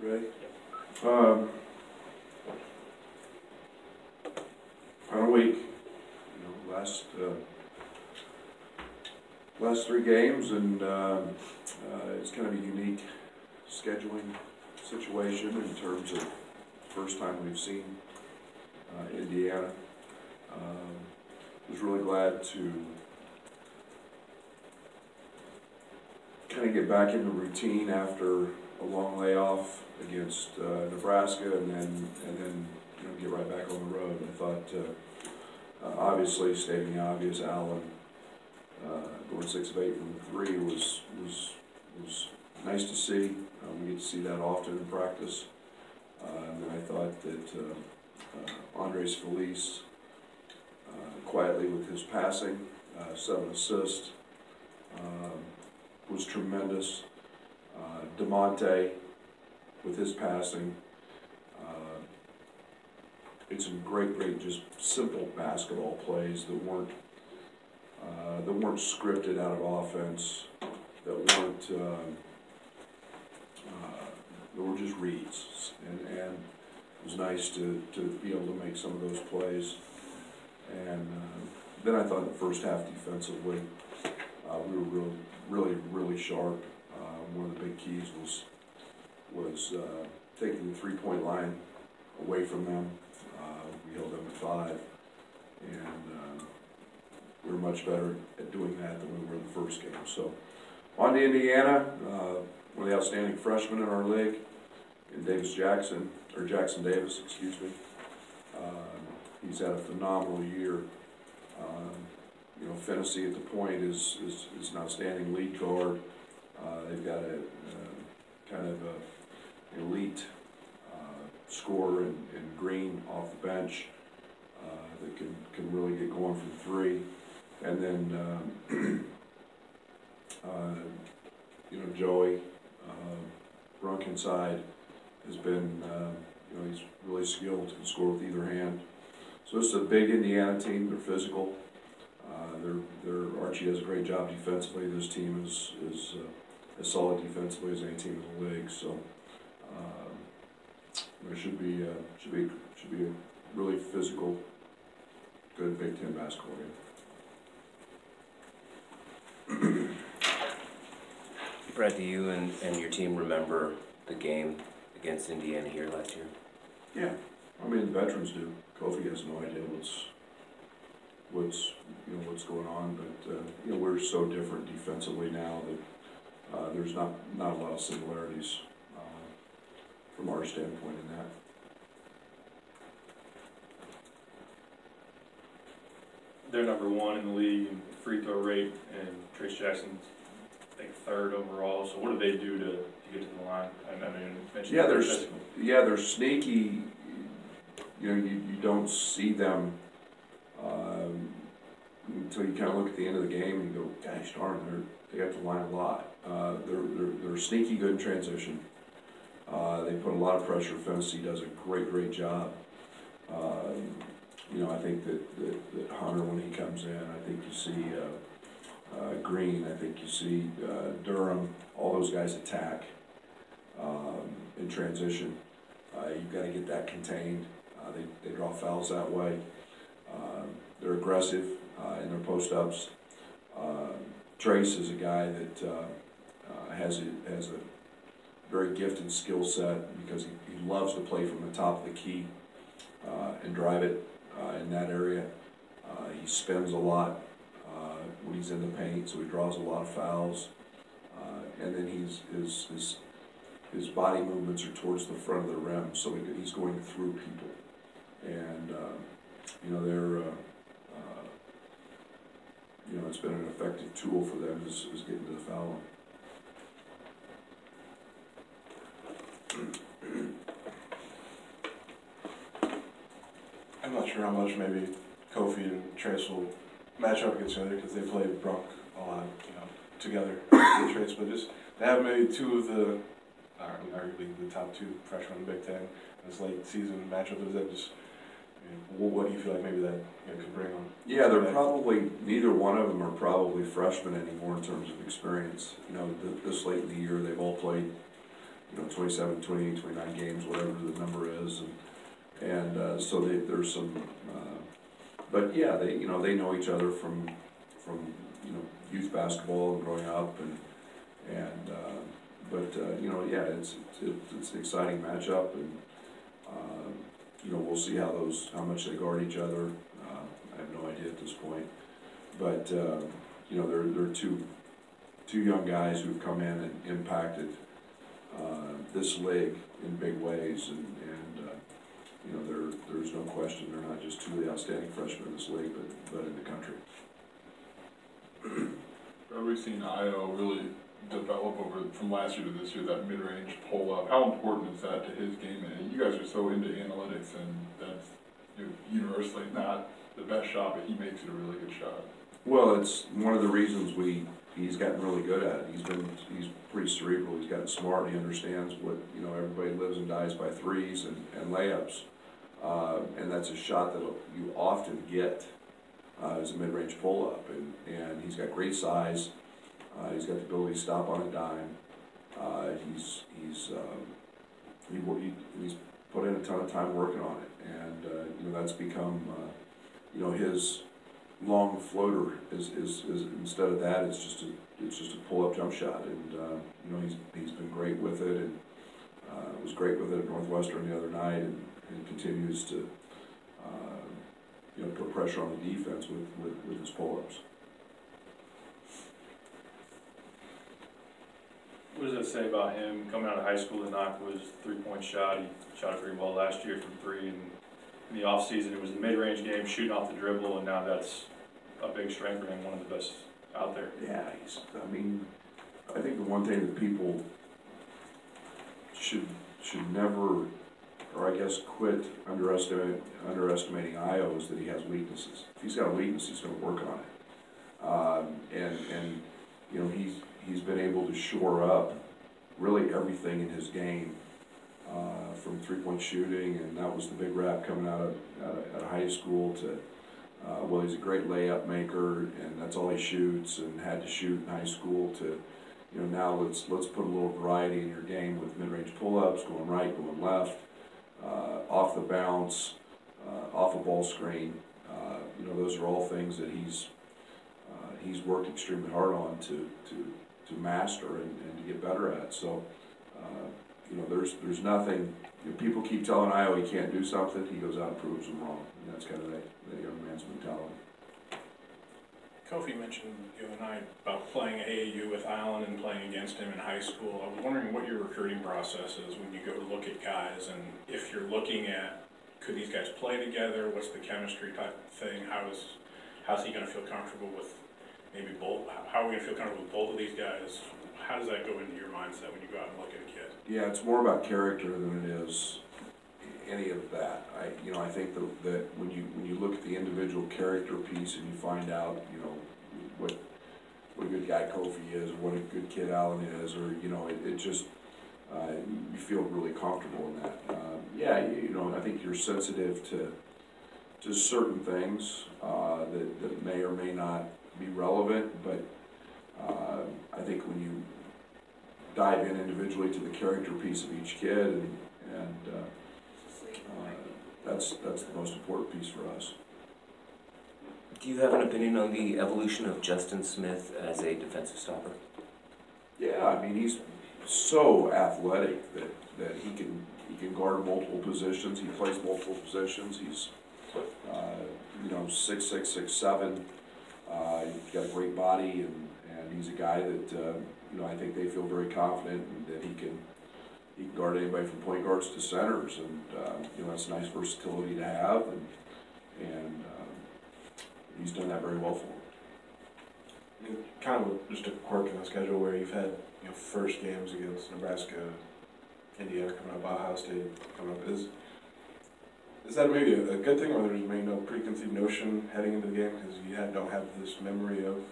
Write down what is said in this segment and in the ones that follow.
Ready? Final week. Last three games, and it's kind of a unique scheduling situation in terms of first time we've seen Indiana. Was really glad to kind of get back into routine after a long layoff against Nebraska, and then get right back on the road. I thought, obviously, stating the obvious, Allen going 6 of 8 from 3 was nice to see. We get to see that often in practice. And then I thought that Andres Felice, quietly with his passing, 7 assists, was tremendous. DeMonte with his passing. It's some great, just simple basketball plays that weren't scripted out of offense, that were just reads, and it was nice to be able to make some of those plays. And then I thought in the first half defensively, we were really sharp. One of the big keys was taking the three-point line away from them. We held them to 5, and we were much better at doing that than we were in the first game. So, on to Indiana, one of the outstanding freshmen in our league, in Jackson Davis, excuse me. He's had a phenomenal year. Fennessy at the point is an outstanding lead guard. They've got a kind of an elite scorer in Green off the bench that can really get going from 3. And then Joey Brunk inside has been he's really skilled, can score with either hand. So it's a big Indiana team. They're physical. Archie does a great job defensively. This team is as solid defensively as any team in the league. So there should be a really physical, good Big Ten basketball game. Brad, do you and your team remember the game against Indiana here last year? Yeah, I mean the veterans do. Kofi has no idea what's going on, but we're so different defensively now that there's not a lot of similarities from our standpoint in that. They're number 1 in the league in free throw rate, and Trace Jackson's, I think, 3rd overall. So what do they do to get to the line? I mean, they're sneaky. You don't see them until you kind of look at the end of the game and you go, gosh darn, they have to line a lot. They're sneaky good in transition. They put a lot of pressure. Fennessy does a great job. I think that Hunter, when he comes in, I think you see Green, I think you see Durham, all those guys attack in transition. You've got to get that contained. They draw fouls that way. They're aggressive in their post-ups. Trace is a guy that has a very gifted skill set because he loves to play from the top of the key and drive it in that area. He spins a lot when he's in the paint, so he draws a lot of fouls. And then his body movements are towards the front of the rim, so he's going through people. And it's been an effective tool for them is getting to the foul line. I'm not sure how much maybe Kofi and Trace will match up against each other because they play Brunk a lot, together with Trace, but just to have maybe 2 of the, arguably the top 2 freshmen in the Big Ten in this late season matchup, is that just, what do you feel like maybe that could bring on? Yeah, they're probably, neither one of them are probably freshmen anymore in terms of experience. This late in the year, they've all played 27, 28, 29 games, whatever the number is, and so there's some, but yeah, they know each other from youth basketball and growing up, but yeah, it's an exciting matchup, and we'll see how much they guard each other. I have no idea at this point, but they're two young guys who've come in and impacted this league in big ways, and there's no question they're not just two of the outstanding freshmen in this league, but in the country. We've seen Io really develop from last year to this year, that mid-range pull-up. How important is that to his game? And you guys are so into analytics, and that's universally not the best shot, but he makes it a really good shot. Well, it's one of the reasons he's gotten really good at it. He's pretty cerebral. He's gotten smart. He understands what everybody lives and dies by threes and layups, and that's a shot that you often get as a mid-range pull-up. And he's got great size. He's got the ability to stop on a dime. He's put in a ton of time working on it, and that's become his long floater is instead of that, it's just a pull-up jump shot, and he's been great with it, and was great with it at Northwestern the other night, and continues to put pressure on the defense with his pull-ups. What does it say about him coming out of high school to knock his three-point shot? He shot it pretty well last year from three, and in the offseason it was a mid-range game, shooting off the dribble, and now that's a big strength for him, one of the best out there. Yeah, I think the one thing that people should never, or I guess quit underestimating Io is that he has weaknesses. If he's got a weakness, he's going to work on it. He's been able to shore up really everything in his game, from three-point shooting, and that was the big rap coming out of high school, to he's a great layup maker, and that's all he shoots and had to shoot in high school, to now let's put a little variety in your game with mid-range pull-ups, going right, going left, off the bounce, off a ball screen. Those are all things that he's worked extremely hard on to master and to get better at. So there's nothing. People keep telling Io he can't do something. He goes out and proves them wrong, and that's kind of that young man's mentality. Kofi mentioned the other night about playing AAU with Allen and playing against him in high school. I was wondering what your recruiting process is when you go to look at guys, and if you're looking at, could these guys play together? What's the chemistry type thing? How's he going to feel comfortable with maybe both? How are we going to feel comfortable with both of these guys? How does that go into your mindset when you go out and look at a kid? Yeah, it's more about character than it is any of that. I think that when you look at the individual character piece and you find out, what a good guy Kofi is, or what a good kid Allen is, or it just you feel really comfortable in that. I think you're sensitive to certain things that may or may not be relevant, but I think when you dive in individually to the character piece of each kid, and that's the most important piece for us. Do you have an opinion on the evolution of Justin Smith as a defensive stopper? Yeah, he's so athletic that he can guard multiple positions. He plays multiple positions. He's 6'6", 6'7". He's got a great body, and he's a guy that I think they feel very confident that he can guard anybody from point guards to centers, and that's a nice versatility to have, and he's done that very well for him. Kind of just a quirk in the schedule where you've had first games against Nebraska, Indiana coming up, Ohio State coming up. Is that maybe a good thing, or there's maybe no preconceived notion heading into the game because you don't have this memory of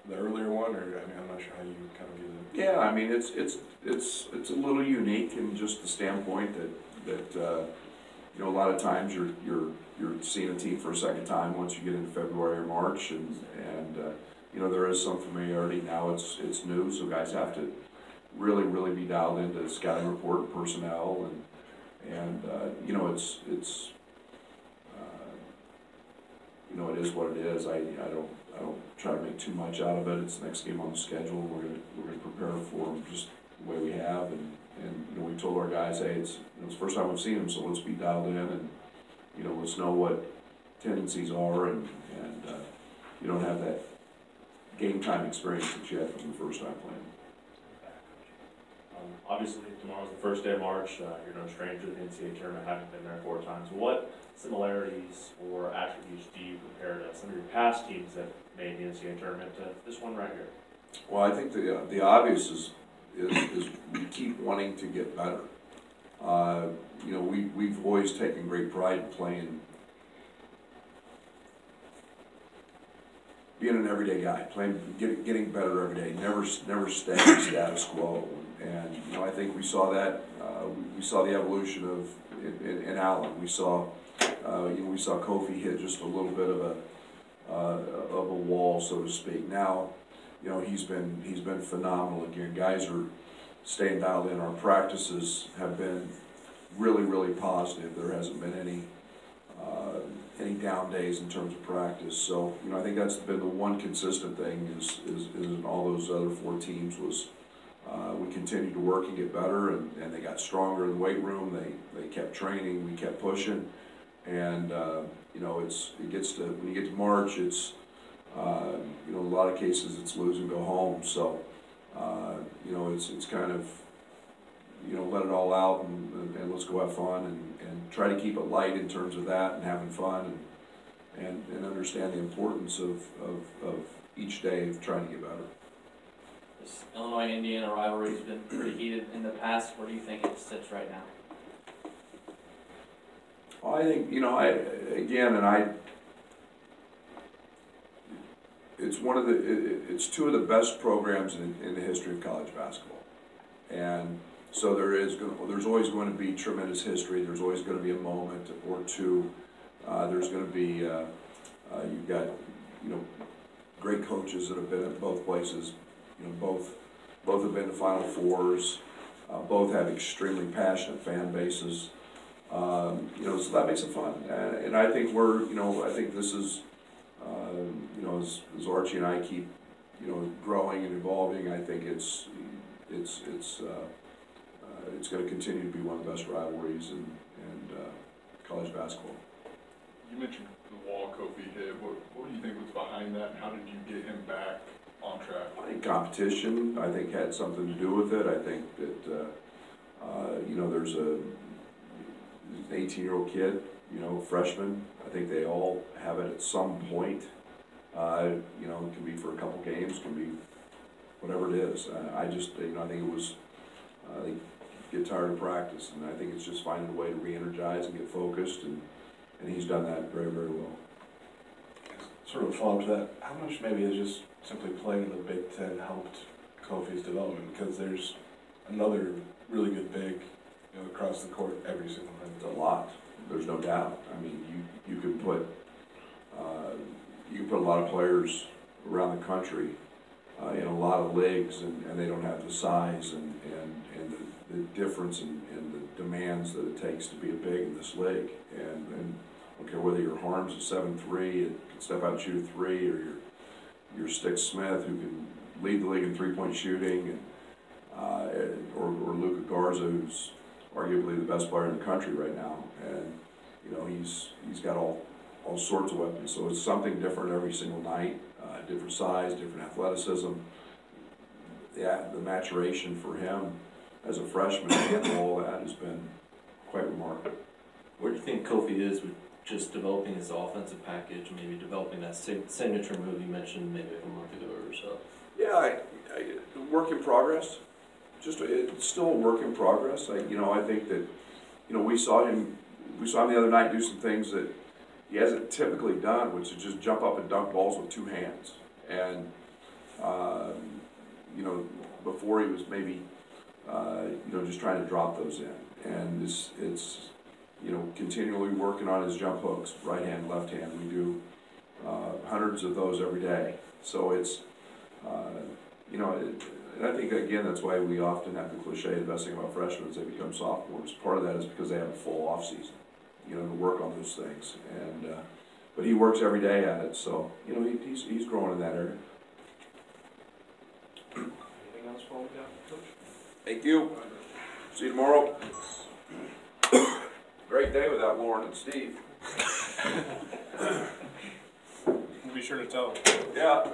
the earlier one, or I'm not sure how you kind of get it. Yeah, it's a little unique in just the standpoint that a lot of times you're seeing a team for a second time once you get into February or March, and there is some familiarity now. It's new, so guys have to really be dialed into scouting report and personnel, and you know, it's you know, it is what it is. I don't try to make too much out of it. It's the next game on the schedule. We're gonna prepare for them just the way we have, and you know, we told our guys, hey, it's the first time we've seen them, so let's be dialed in, and you know, let's know what tendencies are, and you don't have that game time experience that you had from the first time playing. Obviously, tomorrow's the first day of March. You're no stranger to the NCAA tournament, having been there 4 times. What similarities or attributes do you compare to some of your past teams that made the NCAA tournament to this one right here? Well, I think the obvious is we keep wanting to get better. You know, we've always taken great pride in playing, being an everyday guy, getting better every day, never staying status quo. And you know, I think we saw that. We saw the evolution of in Allen. We saw you know, we saw Kofi hit just a little bit of a wall, so to speak. Now, you know, he's been phenomenal again. Guys are staying dialed in. Our practices have been really positive. There hasn't been any down days in terms of practice. So, you know, I think that's been the one consistent thing is in all those other 4 teams was we continued to work and get better, and they got stronger in the weight room. They kept training, we kept pushing, and you know, it gets to, when you get to March, it's you know, in a lot of cases it's lose and go home. So you know, it's kind of, you know, let it all out, and let's go have fun, and try to keep it light in terms of that, and having fun, and understand the importance of each day of trying to get better. This Illinois-Indiana rivalry has been pretty heated in the past. Where do you think it sits right now? Well, I think, you know, it's 2 of the best programs in the history of college basketball, and so there's always going to be tremendous history. There's always going to be a moment or 2. There's going to be you've got, you know, great coaches that have been at both places. You know, both have been to Final Fours. Both have extremely passionate fan bases. You know, so that makes it fun. And I think I think this is, you know, as Archie and I keep, you know, growing and evolving, I think it's going to continue to be one of the best rivalries in college basketball. You mentioned the wall Kofi hit. What do you think was behind that, and how did you get him back on track? I think competition, I think, had something to do with it. I think that, you know, there's an 18-year-old kid, you know, freshman. I think they all have it at some point. You know, it can be for a couple games, can be whatever it is. I just, you know, I think it was, they get tired of practice, and I think it's just finding a way to re-energize and get focused, and he's done that very well. Sort of a follow-up to that, how much maybe is just simply playing in the Big Ten helped Kofi's development? Because there's another really good big, you know, across the court every single night. It's a lot. There's no doubt. I mean, you could put a lot of players around the country in a lot of leagues, and they don't have the size and the difference in the demands that it takes to be a big in this league. And I don't care whether your Harms is 7'3", and can step out and shoot a 3, or your Stick Smith, who can lead the league in 3-point shooting, and or Luka Garza, who's arguably the best player in the country right now. And you know, he's got all sorts of weapons. So it's something different every single night, different size, different athleticism. Yeah, the maturation for him as a freshman to handle all that has been quite remarkable. Where do you think Kofi is with just developing his offensive package, maybe developing that signature move you mentioned maybe a month ago or so? Yeah, work in progress. It's still a work in progress. I think that, you know, we saw him the other night do some things that he hasn't typically done, which is just jump up and dunk balls with 2 hands. And you know, before he was maybe you know, just trying to drop those in. And it's you know, continually working on his jump hooks, right hand, left hand. We do hundreds of those every day. So it's you know, And I think, again, that's why we often have the cliche, the best thing about freshmen is they become sophomores. Part of that is because they have a full off-season, you know, to work on those things. And, but he works every day at it, so, you know, he's growing in that area. Anything else while we got Coach? Thank you. See you tomorrow. Great day without Lauren and Steve. We'll be sure to tell them. Yeah.